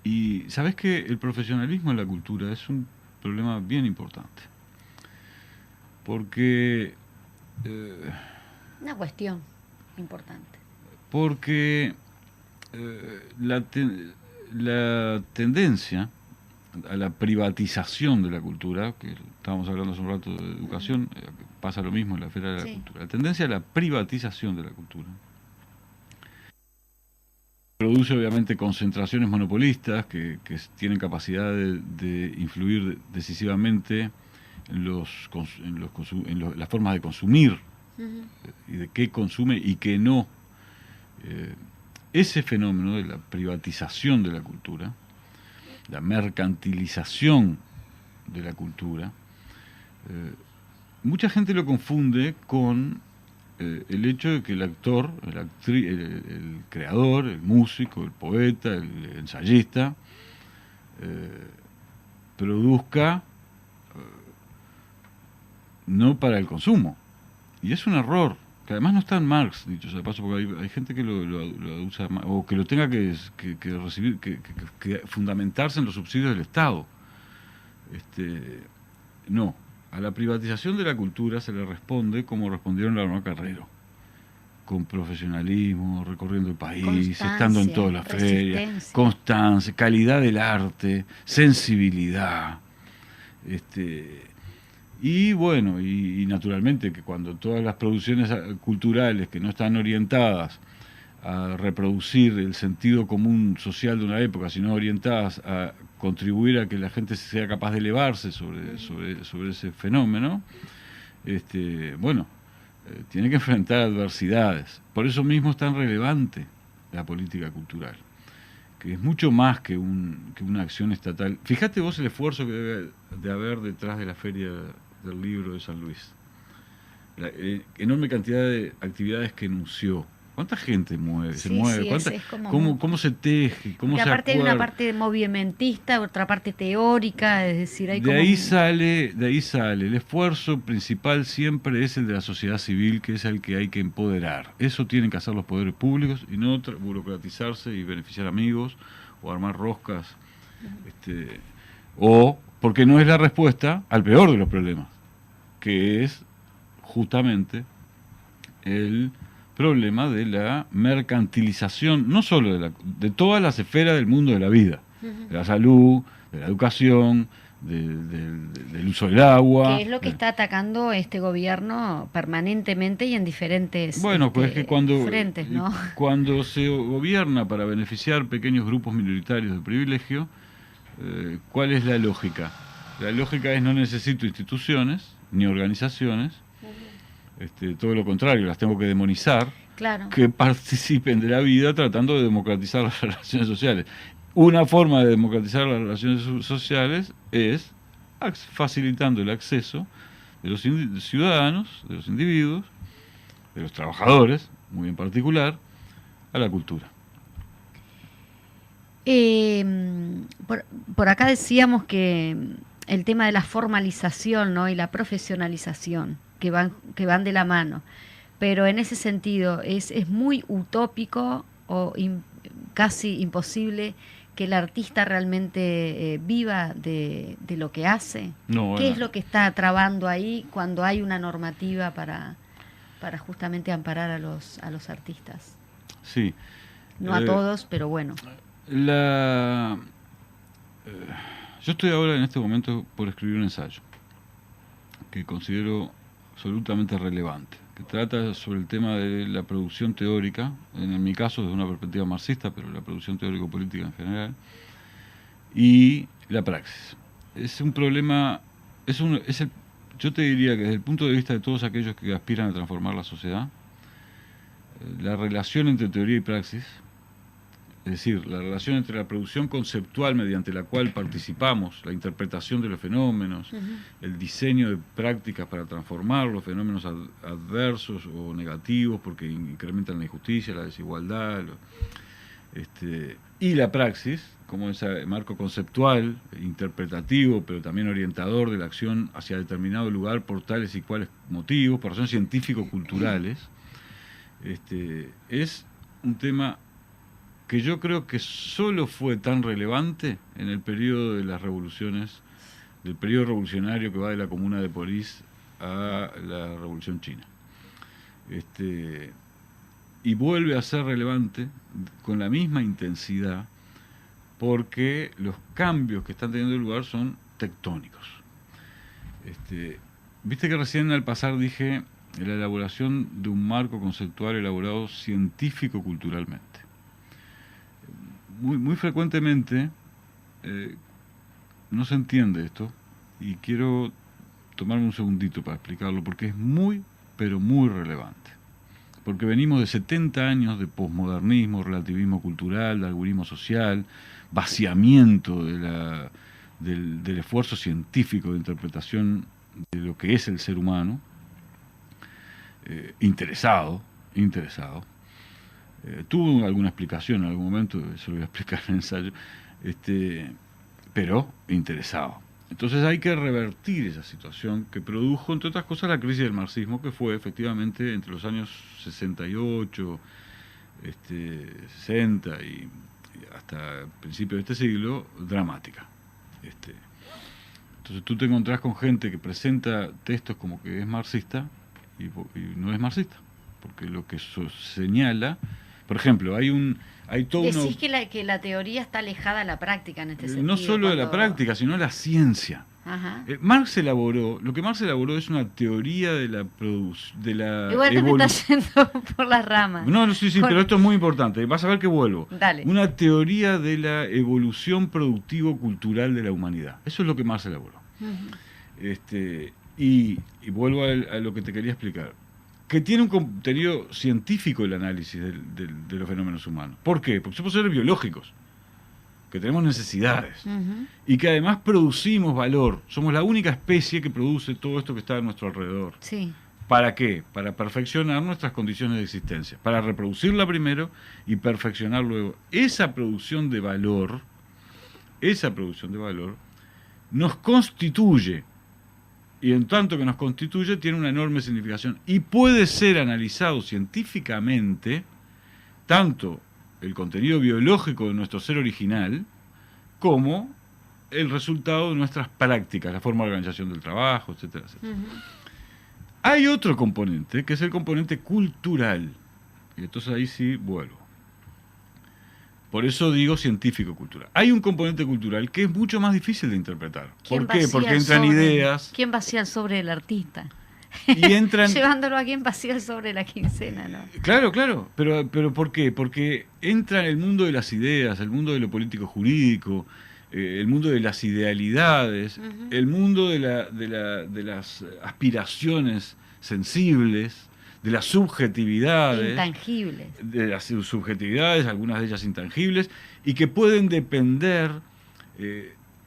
Y sabes que el profesionalismo en la cultura es un problema bien importante, porque una cuestión importante, porque la tendencia a la privatización de la cultura, que estábamos hablando hace un rato de educación, pasa lo mismo en la esfera de la cultura. La tendencia a la privatización de la cultura produce obviamente concentraciones monopolistas que tienen capacidad de influir decisivamente en las formas de consumir, y de qué consume y qué no. Ese fenómeno de la privatización de la cultura, la mercantilización de la cultura, mucha gente lo confunde con el hecho de que el actor, el creador, el músico, el poeta, el ensayista, produzca no para el consumo. Y es un error, que además no está en Marx, dicho sea de paso, porque hay gente que lo usa, o que lo tenga que recibir, que fundamentarse en los subsidios del Estado. No, a la privatización de la cultura se le responde como respondieron Larbanois Carrero, con profesionalismo, recorriendo el país, estando en todas las ferias, constancia, calidad del arte, sensibilidad, y bueno, y naturalmente que cuando todas las producciones culturales que no están orientadas a reproducir el sentido común social de una época, sino orientadas a contribuir a que la gente sea capaz de elevarse sobre ese fenómeno, tiene que enfrentar adversidades. Por eso mismo es tan relevante la política cultural, que es mucho más que una acción estatal. Fíjate vos el esfuerzo que debe de haber detrás de la Feria del Libro de San Luis. La enorme cantidad de actividades que enunció, ¿Cuánta gente se Sí, mueve? sí, es como ¿Cómo se teje? ¿Cómo porque se aparte hay una acuerda? parte movimentista, otra parte teórica, es decir, hay De como ahí sale. El esfuerzo principal siempre es el de la sociedad civil, que es el que hay que empoderar. Eso tienen que hacer los poderes públicos y no burocratizarse y beneficiar amigos o armar roscas. O porque no es la respuesta al peor de los problemas, que es justamente el problema de la mercantilización, no solo de todas las esferas del mundo de la vida, de la salud, de la educación, del uso del agua. que es lo que está atacando este gobierno permanentemente y en diferentes Bueno, pues es que frentes, ¿no? cuando se gobierna para beneficiar pequeños grupos minoritarios de privilegio, ¿cuál es la lógica? La lógica es: no necesito instituciones ni organizaciones, todo lo contrario, las tengo que demonizar, Claro. que participen de la vida tratando de democratizar las relaciones sociales. Una forma de democratizar las relaciones sociales es facilitando el acceso de los ciudadanos, de los individuos, de los trabajadores, muy en particular, a la cultura. Por acá decíamos que el tema de la formalización, ¿no?, y la profesionalización que van de la mano, pero en ese sentido es muy utópico o casi imposible que el artista realmente viva de lo que hace. No, ¿Qué es lo que está trabando ahí cuando hay una normativa para justamente amparar a los artistas? Sí. No a todos, pero bueno. Yo estoy ahora en este momento por escribir un ensayo que considero absolutamente relevante, que trata sobre el tema de la producción teórica, en mi caso desde una perspectiva marxista, pero la producción teórico-política en general, y la praxis. Es un problema, yo te diría que desde el punto de vista de todos aquellos que aspiran a transformar la sociedad, la relación entre teoría y praxis, es decir, la relación entre la producción conceptual mediante la cual participamos, la interpretación de los fenómenos, el diseño de prácticas para transformar los fenómenos adversos o negativos porque incrementan la injusticia, la desigualdad, y la praxis, como ese marco conceptual, interpretativo, pero también orientador de la acción hacia determinado lugar por tales y cuales motivos, por razones científico-culturales, es un tema que yo creo que solo fue tan relevante en el periodo de las revoluciones, del periodo revolucionario que va de la Comuna de París a la Revolución China. Y vuelve a ser relevante con la misma intensidad porque los cambios que están teniendo lugar son tectónicos. Viste que recién al pasar dije la elaboración de un marco conceptual elaborado científico-culturalmente. Muy frecuentemente no se entiende esto y quiero tomarme un segundito para explicarlo porque es muy, pero muy relevante. Porque venimos de 70 años de posmodernismo, relativismo cultural, darwinismo social, vaciamiento del esfuerzo científico de interpretación de lo que es el ser humano, interesado. Tuvo alguna explicación en algún momento, eso lo voy a explicar en el ensayo, pero interesado. Entonces hay que revertir esa situación que produjo, entre otras cosas, la crisis del marxismo, que fue efectivamente entre los años 68, 60 y hasta principios de este siglo, dramática. Entonces tú te encontrás con gente que presenta textos como que es marxista y no es marxista, porque lo que señala... Por ejemplo, hay todo Decís que la teoría está alejada de la práctica en este sentido. No solo de la práctica, sino de la ciencia. Ajá. Lo que Marx elaboró es una teoría de la Igual te me estás yendo por las ramas. No, sí, pero esto es muy importante. Vas a ver que vuelvo. Dale. Una teoría de la evolución productivo-cultural de la humanidad. Eso es lo que Marx elaboró. Y vuelvo a lo que te quería explicar. Que tiene un contenido científico el análisis de los fenómenos humanos. ¿Por qué? Porque somos seres biológicos, que tenemos necesidades, y que además producimos valor. Somos la única especie que produce todo esto que está a nuestro alrededor. Sí. ¿Para qué? Para perfeccionar nuestras condiciones de existencia, para reproducirla primero y perfeccionar luego. Esa producción de valor nos constituye, y en tanto que nos constituye tiene una enorme significación y puede ser analizado científicamente tanto el contenido biológico de nuestro ser original como el resultado de nuestras prácticas, la forma de organización del trabajo, etcétera, etcétera. Hay otro componente, que es el componente cultural. Y entonces ahí sí vuelvo. Por eso digo científico-cultural. Hay un componente cultural que es mucho más difícil de interpretar. ¿Por qué? Porque entran ideas... ¿Quién vacía el sobre del artista? Y entran... Llevándolo a quien vacía el sobre la quincena, ¿no? Claro, pero ¿por qué? Porque entra el mundo de las ideas, el mundo de lo político-jurídico, el mundo de las idealidades, el mundo de las aspiraciones sensibles, de las subjetividades. Intangibles. De las subjetividades, algunas de ellas intangibles, y que pueden depender,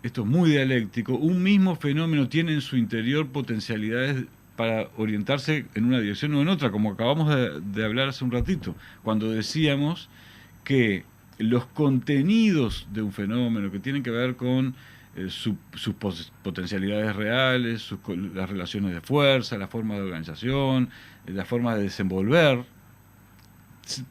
esto es muy dialéctico, un mismo fenómeno tiene en su interior potencialidades para orientarse en una dirección o en otra, como acabamos de hablar hace un ratito, cuando decíamos que los contenidos de un fenómeno que tienen que ver con sus potencialidades reales, las relaciones de fuerza, la forma de organización, la forma de desenvolver,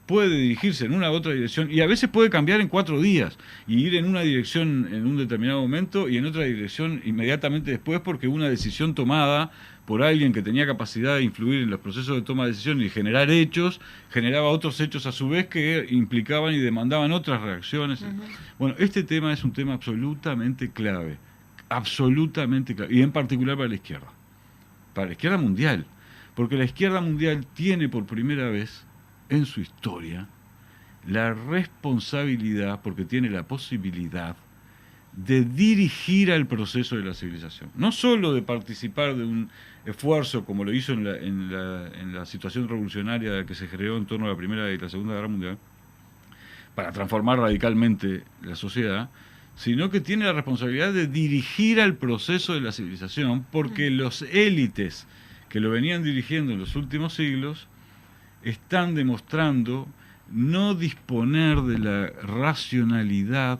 puede dirigirse en una u otra dirección y a veces puede cambiar en 4 días y ir en una dirección en un determinado momento y en otra dirección inmediatamente después, porque una decisión tomada por alguien que tenía capacidad de influir en los procesos de toma de decisión y generar hechos, generaba otros hechos a su vez que implicaban y demandaban otras reacciones. Bueno, este tema es un tema absolutamente clave, y en particular para la izquierda mundial, porque la izquierda mundial tiene por primera vez en su historia la responsabilidad, porque tiene la posibilidad de dirigir al proceso de la civilización, no solo de participar de un esfuerzo como lo hizo en la situación revolucionaria que se creó en torno a la Primera y la Segunda Guerra Mundial para transformar radicalmente la sociedad, sino que tiene la responsabilidad de dirigir al proceso de la civilización, porque los élites que lo venían dirigiendo en los últimos siglos están demostrando no disponer de la racionalidad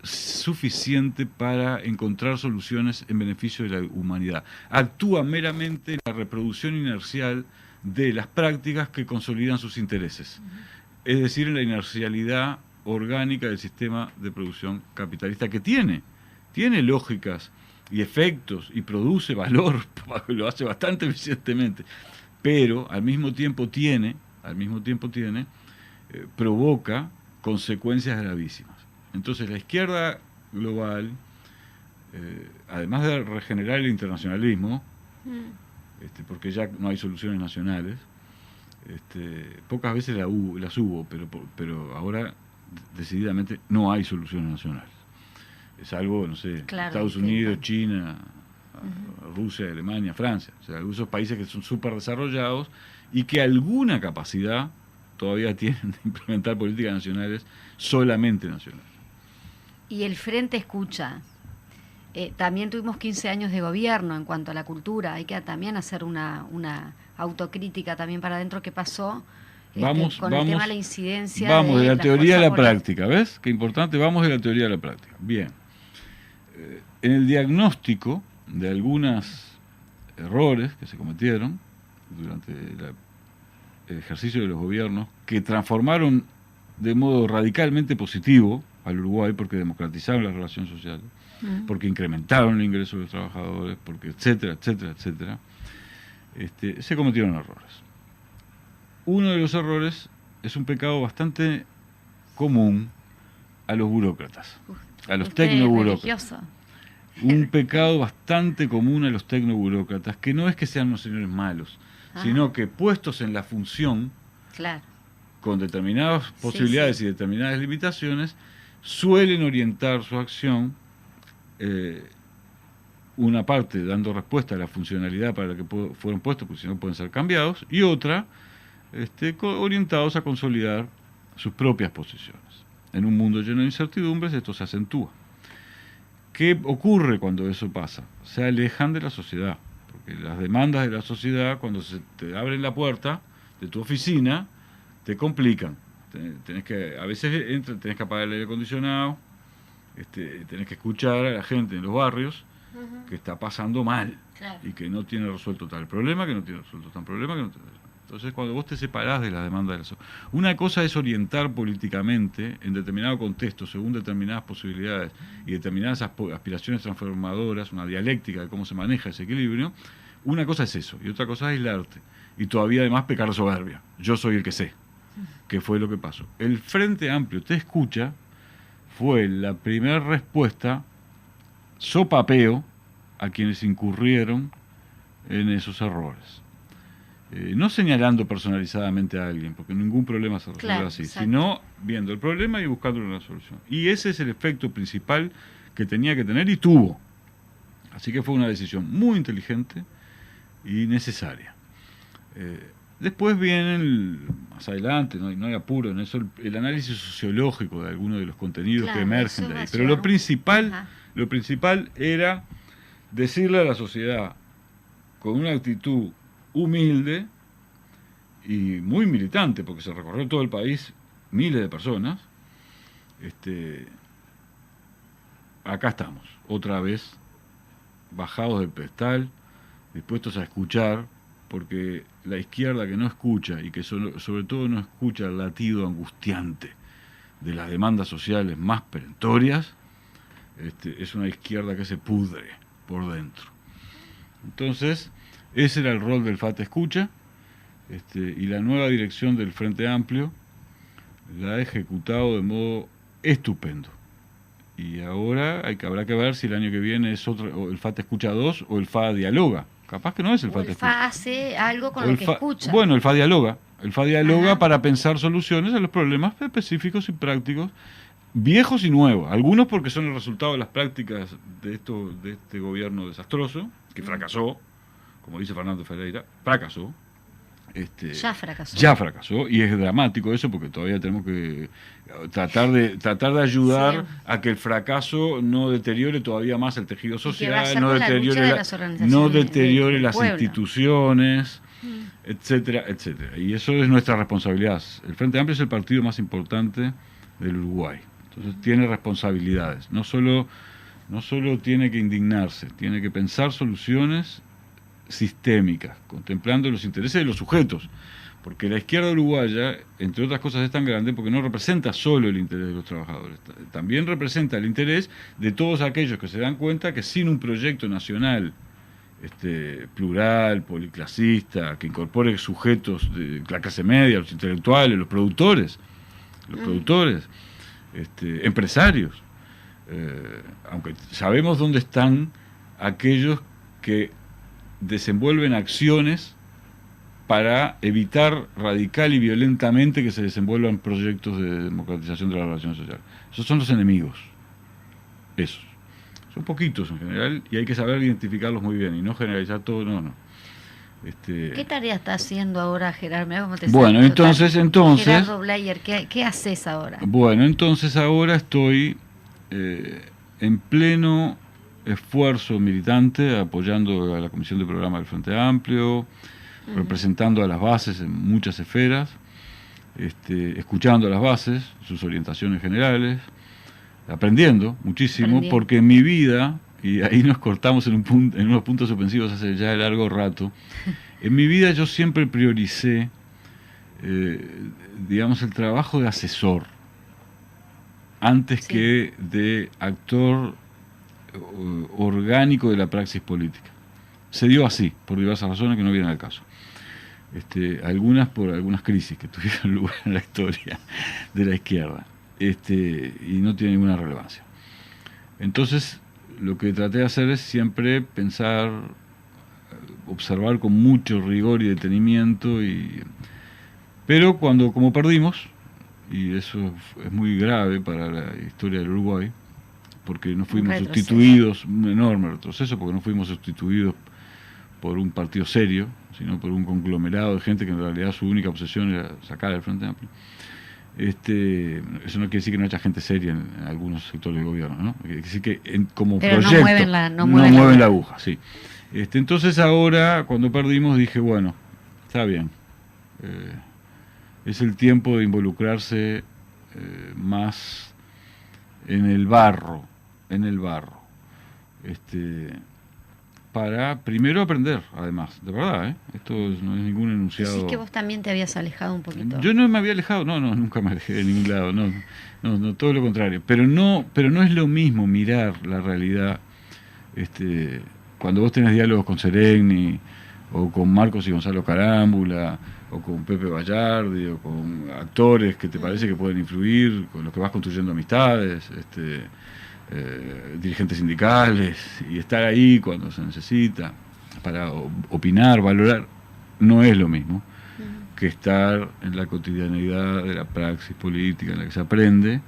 suficiente para encontrar soluciones en beneficio de la humanidad. Actúa meramente en la reproducción inercial de las prácticas que consolidan sus intereses, es decir, en la inercialidad orgánica del sistema de producción capitalista, que tiene lógicas y efectos y produce valor, lo hace bastante eficientemente, pero al mismo tiempo provoca consecuencias gravísimas. Entonces la izquierda global, además de regenerar el internacionalismo, porque ya no hay soluciones nacionales, pocas veces las hubo, pero ahora decididamente no hay soluciones nacionales. Es algo, no sé, claro, Estados Unidos, China, Rusia, Alemania, Francia, o sea, esos países que son súper desarrollados y que alguna capacidad todavía tienen de implementar políticas nacionales, solamente nacionales. Y el Frente Escucha. También tuvimos 15 años de gobierno en cuanto a la cultura. Hay que también hacer una autocrítica también para adentro. ¿Qué pasó con el tema de la incidencia? Vamos de la teoría a la práctica, ¿ves? Qué importante, vamos de la teoría a la práctica. Bien. En el diagnóstico de algunos errores que se cometieron durante el ejercicio de los gobiernos, que transformaron de modo radicalmente positivo al Uruguay, porque democratizaron las relaciones sociales, porque incrementaron el ingreso de los trabajadores, porque etcétera, etcétera, etcétera, se cometieron errores. Uno de los errores es un pecado bastante común a los burócratas, a los tecnoburócratas. Un pecado bastante común a los tecnoburócratas, que no es que sean unos señores malos, sino que puestos en la función, claro, con determinadas posibilidades y determinadas limitaciones, suelen orientar su acción, una parte dando respuesta a la funcionalidad para la que fueron puestos, porque si no pueden ser cambiados, y otra orientados a consolidar sus propias posiciones. En un mundo lleno de incertidumbres esto se acentúa. ¿Qué ocurre cuando eso pasa? Se alejan de la sociedad, porque las demandas de la sociedad, cuando se te abren la puerta de tu oficina, te complican. A veces tenés que apagar el aire acondicionado, tenés que escuchar a la gente en los barrios que está pasando mal, claro, y que no tiene resuelto tal problema, que no tiene resuelto tal problema, que no tiene... Entonces, cuando vos te separás de la demanda de la sociedad, una cosa es orientar políticamente en determinado contexto, según determinadas posibilidades y determinadas aspiraciones transformadoras, una dialéctica de cómo se maneja ese equilibrio. Una cosa es eso, y otra cosa es aislarte. Y todavía además pecar de soberbia. Yo soy el que sé, que fue lo que pasó. El Frente Amplio Te Escucha fue la primera respuesta sopapeo a quienes incurrieron en esos errores. No señalando personalizadamente a alguien, porque ningún problema se resuelve así, exacto, sino viendo el problema y buscando una solución. Y ese es el efecto principal que tenía que tener y tuvo. Así que fue una decisión muy inteligente y necesaria. Después vienen, más adelante, no hay apuro en eso, el análisis sociológico de algunos de los contenidos, claro, que emergen de ahí. Pero lo principal era decirle a la sociedad, con una actitud humilde y muy militante, porque se recorrió todo el país, miles de personas, acá estamos, otra vez, bajados del pedestal, dispuestos a escuchar, porque la izquierda que no escucha, y que sobre todo no escucha el latido angustiante de las demandas sociales más perentorias, es una izquierda que se pudre por dentro. Entonces, ese era el rol del FA Te Escucha, y la nueva dirección del Frente Amplio la ha ejecutado de modo estupendo. Y ahora habrá que ver si el año que viene es o el FA Te Escucha 2 o el FA Dialoga. Capaz que no es el FA Te Escucha. El FA hace algo con lo que escucha. Bueno, el FA Dialoga. El FA Dialoga para pensar soluciones a los problemas específicos y prácticos, viejos y nuevos. Algunos porque son el resultado de las prácticas de este gobierno desastroso, que fracasó. Como dice Fernando Ferreira, fracasó. Ya fracasó, y es dramático eso porque todavía tenemos que tratar de ayudar a que el fracaso no deteriore todavía más el tejido social, no deteriore las instituciones, etcétera, etcétera. Y eso es nuestra responsabilidad. El Frente Amplio es el partido más importante del Uruguay. Entonces tiene responsabilidades. No solo tiene que indignarse, tiene que pensar soluciones sistémicas, contemplando los intereses de los sujetos, porque la izquierda uruguaya, entre otras cosas, es tan grande porque no representa solo el interés de los trabajadores, también representa el interés de todos aquellos que se dan cuenta que sin un proyecto nacional plural, policlasista, que incorpore sujetos de la clase media, los intelectuales, los productores, empresarios, aunque sabemos dónde están aquellos que desenvuelven acciones para evitar radical y violentamente que se desenvuelvan proyectos de democratización de las relaciones sociales. Esos son los enemigos. Esos. Son poquitos en general y hay que saber identificarlos muy bien y no generalizar todo, no. ¿Qué tarea está haciendo ahora Gerardo? Bueno, entonces Gerardo Bleier, ¿qué haces ahora? Bueno, entonces ahora estoy en pleno esfuerzo militante, apoyando a la Comisión de Programa del Frente Amplio, representando a las bases en muchas esferas, escuchando a las bases, sus orientaciones generales, aprendiendo muchísimo, porque en mi vida, y ahí nos cortamos en unos puntos suspensivos hace ya largo rato, en mi vida yo siempre prioricé, el trabajo de asesor, antes que de actor orgánico de la praxis política. Se dio así, por diversas razones que no vienen al caso. Algunas por algunas crisis que tuvieron lugar en la historia de la izquierda, y no tiene ninguna relevancia. Entonces, lo que traté de hacer es siempre pensar, observar con mucho rigor y detenimiento, pero como perdimos, y eso es muy grave para la historia del Uruguay, porque no fuimos sustituidos, un enorme retroceso, porque no fuimos sustituidos por un partido serio, sino por un conglomerado de gente que en realidad su única obsesión era sacar al Frente Amplio. Eso no quiere decir que no haya gente seria en algunos sectores del gobierno, ¿no? Quiere decir que como pero proyecto no mueven la aguja, sí. Entonces ahora, cuando perdimos, dije, bueno, está bien. Es el tiempo de involucrarse más en el barro, para primero aprender, además, de verdad, esto no es ningún enunciado. Decís que vos también te habías alejado un poquito. Yo no me había alejado, no, nunca me alejé de ningún lado, no, todo lo contrario. Pero no es lo mismo mirar la realidad, cuando vos tenés diálogos con Seregni, o con Marcos y Gonzalo Carámbula, o con Pepe Vallardi, o con actores que te parece que pueden influir, con los que vas construyendo amistades, dirigentes sindicales, y estar ahí cuando se necesita para opinar, valorar, no es lo mismo que estar en la cotidianeidad de la praxis política en la que se aprende.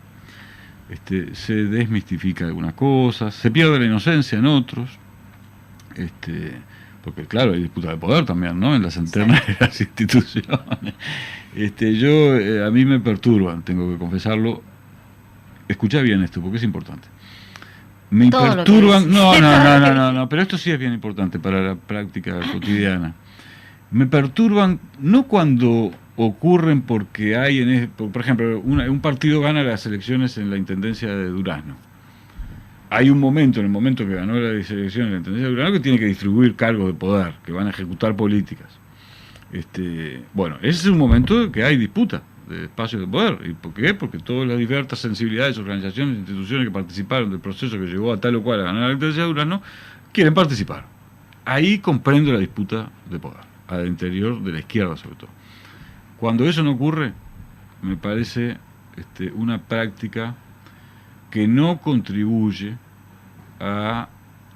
Se desmistifica algunas cosas, se pierde la inocencia en otros, porque claro, hay disputa de poder también, ¿no? En las internas de las instituciones. A mí me perturban, tengo que confesarlo. Escuchá bien esto, porque es importante. Me todo perturban, no, pero esto sí es bien importante para la práctica cotidiana. Me perturban no cuando ocurren porque hay, por ejemplo, un partido gana las elecciones en la intendencia de Durazno. Hay un momento, en el momento que ganó la elección en la intendencia de Durazno, que tiene que distribuir cargos de poder, que van a ejecutar políticas. Bueno, ese es un momento que hay disputa de espacios de poder. ¿Y por qué? Porque todas las diversas sensibilidades, organizaciones, instituciones que participaron del proceso que llevó a tal o cual a ganar la intendencia de Durazno, quieren participar. Ahí comprendo la disputa de poder, al interior de la izquierda sobre todo. Cuando eso no ocurre, me parece una práctica que no contribuye a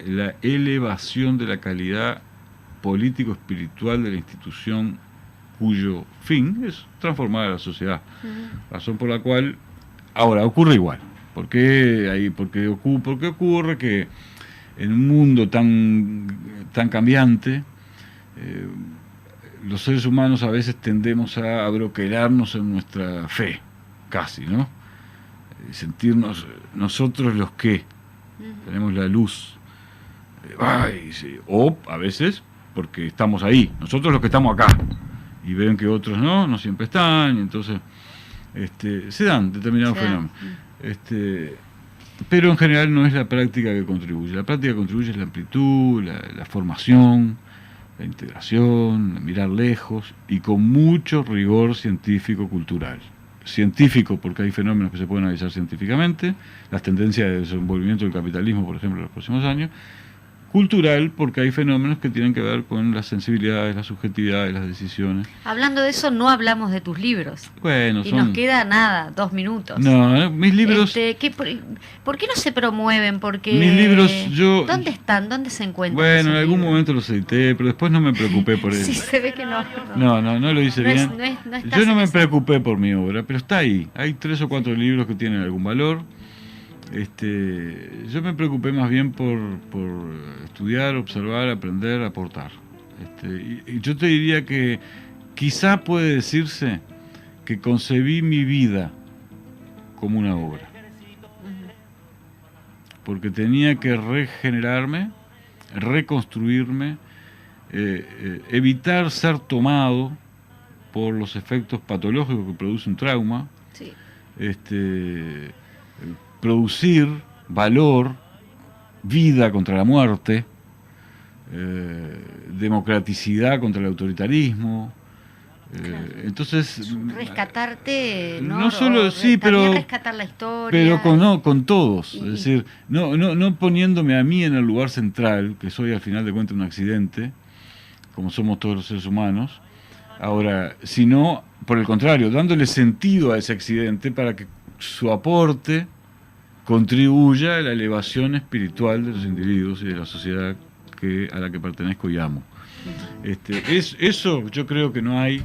la elevación de la calidad político-espiritual de la institución, cuyo fin es transformar a la sociedad. Razón por la cual ahora ocurre igual. ¿Por qué? Porque ocurre que en un mundo tan cambiante, los seres humanos a veces tendemos a abroquelarnos en nuestra fe, casi, ¿no? Sentirnos nosotros los que tenemos la luz. Sí. O a veces porque estamos ahí, nosotros los que estamos acá, y ven que otros no siempre están, y entonces se dan determinados fenómenos. Pero en general no es la práctica que contribuye. La práctica que contribuye es la amplitud, la formación, la integración, mirar lejos y con mucho rigor científico-cultural. Científico, porque hay fenómenos que se pueden analizar científicamente, las tendencias de desenvolvimiento del capitalismo, por ejemplo, en los próximos años. Cultural, porque hay fenómenos que tienen que ver con las sensibilidades, las subjetividades, las decisiones. Hablando de eso, no hablamos de tus libros. Bueno, y nos queda 2 minutos. No, mis libros... ¿Por qué no se promueven? Porque mis libros, ¿dónde están? ¿Dónde se encuentran? Bueno, en algún momento los edité, pero después no me preocupé por eso. Sí, se ve que no. No lo hice bien. Yo no me preocupé por mi obra, pero está ahí. Hay 3 o 4 libros que tienen algún valor. Yo me preocupé más bien por estudiar, observar, aprender, aportar. Y yo te diría que quizá puede decirse que concebí mi vida como una obra. Porque tenía que regenerarme, reconstruirme, evitar ser tomado por los efectos patológicos que produce un trauma. Sí. Producir valor, vida contra la muerte, democraticidad contra el autoritarismo. Claro. Entonces rescatarte, no solo sí, pero rescatar la historia, pero con todos, es decir, no poniéndome a mí en el lugar central, que soy al final de cuentas un accidente, como somos todos los seres humanos. Ahora, sino por el contrario, dándole sentido a ese accidente para que su aporte contribuya a la elevación espiritual de los individuos y de la sociedad a la que pertenezco y amo. Eso yo creo que no hay